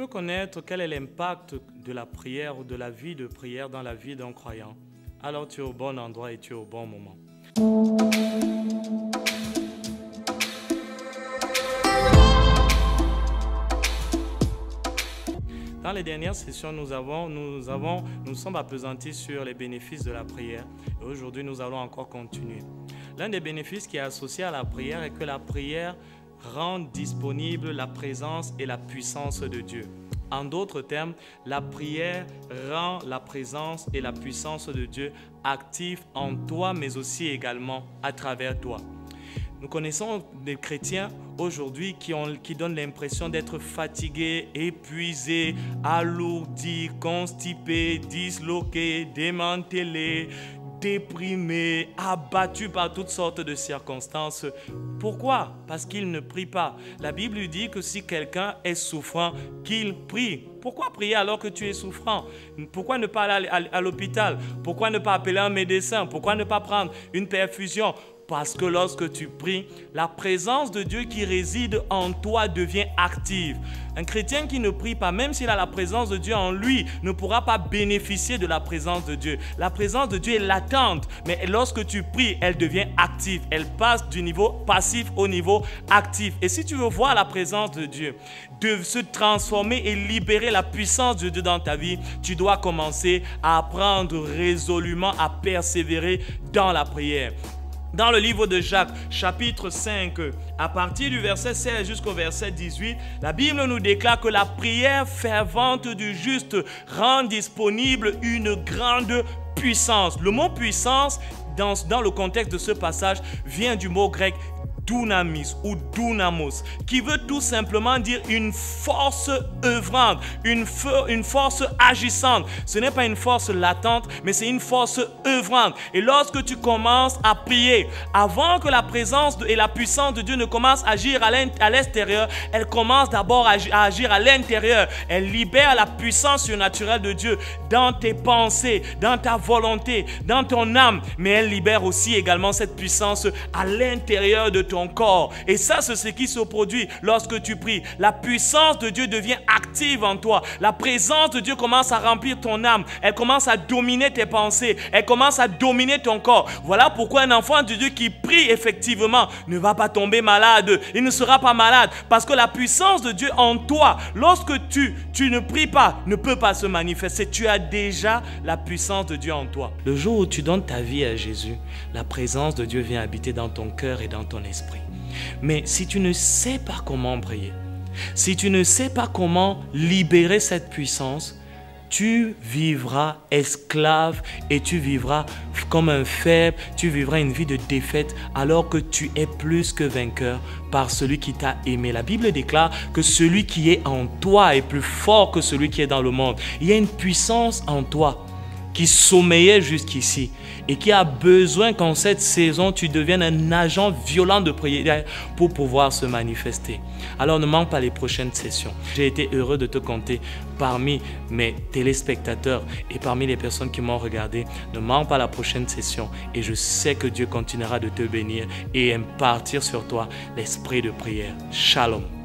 connaître quel est l'impact de la prière ou de la vie de prière dans la vie d'un croyant, alors tu es au bon endroit et tu es au bon moment. Dans les dernières sessions, nous sommes appesantis sur les bénéfices de la prière. Et aujourd'hui, nous allons encore continuer. L'un des bénéfices qui est associé à la prière est que la prière rend disponible la présence et la puissance de Dieu. En d'autres termes, la prière rend la présence et la puissance de Dieu actives en toi, mais aussi également à travers toi. Nous connaissons des chrétiens aujourd'hui qui donnent l'impression d'être fatigués, épuisés, alourdis, constipés, disloqués, démantelés, déprimés, abattus par toutes sortes de circonstances. Pourquoi? Parce qu'ils ne prient pas. La Bible dit que si quelqu'un est souffrant, qu'il prie. Pourquoi prier alors que tu es souffrant? Pourquoi ne pas aller à l'hôpital? Pourquoi ne pas appeler un médecin? Pourquoi ne pas prendre une perfusion? Parce que lorsque tu pries, la présence de Dieu qui réside en toi devient active. Un chrétien qui ne prie pas, même s'il a la présence de Dieu en lui, ne pourra pas bénéficier de la présence de Dieu. La présence de Dieu est latente, mais lorsque tu pries, elle devient active. Elle passe du niveau passif au niveau actif. Et si tu veux voir la présence de Dieu, de se transformer et libérer la puissance de Dieu dans ta vie, tu dois commencer à apprendre résolument à persévérer dans la prière. Dans le livre de Jacques, chapitre 5, à partir du verset 16 jusqu'au verset 18, la Bible nous déclare que la prière fervente du juste rend disponible une grande puissance. Le mot puissance, dans le contexte de ce passage, vient du mot grec dunamis ou dunamos, qui veut tout simplement dire une force œuvrante, une force agissante. Ce n'est pas une force latente, mais c'est une force œuvrante. Et lorsque tu commences à prier, avant que la présence et la puissance de Dieu ne commencent à agir à l'extérieur, elle commence d'abord à agir à l'intérieur. Elle libère la puissance surnaturelle de Dieu dans tes pensées, dans ta volonté, dans ton âme, mais elle libère aussi également cette puissance à l'intérieur de ton corps. Et ça, c'est ce qui se produit lorsque tu pries. La puissance de Dieu devient active en toi. La présence de Dieu commence à remplir ton âme. Elle commence à dominer tes pensées. Elle commence à dominer ton corps. Voilà pourquoi un enfant de Dieu qui prie effectivement ne va pas tomber malade. Il ne sera pas malade parce que la puissance de Dieu en toi, lorsque tu ne pries pas, ne peut pas se manifester. Tu as déjà la puissance de Dieu en toi. Le jour où tu donnes ta vie à Jésus, la présence de Dieu vient habiter dans ton cœur et dans ton esprit. Mais si tu ne sais pas comment prier, si tu ne sais pas comment libérer cette puissance, tu vivras esclave et tu vivras comme un faible, tu vivras une vie de défaite alors que tu es plus que vainqueur par celui qui t'a aimé. La Bible déclare que celui qui est en toi est plus fort que celui qui est dans le monde. Il y a une puissance en toi qui sommeillait jusqu'ici et qui a besoin qu'en cette saison, tu deviennes un agent violent de prière pour pouvoir se manifester. Alors ne manque pas les prochaines sessions. J'ai été heureux de te compter parmi mes téléspectateurs et parmi les personnes qui m'ont regardé. Ne manque pas la prochaine session et je sais que Dieu continuera de te bénir et impartir sur toi l'esprit de prière. Shalom.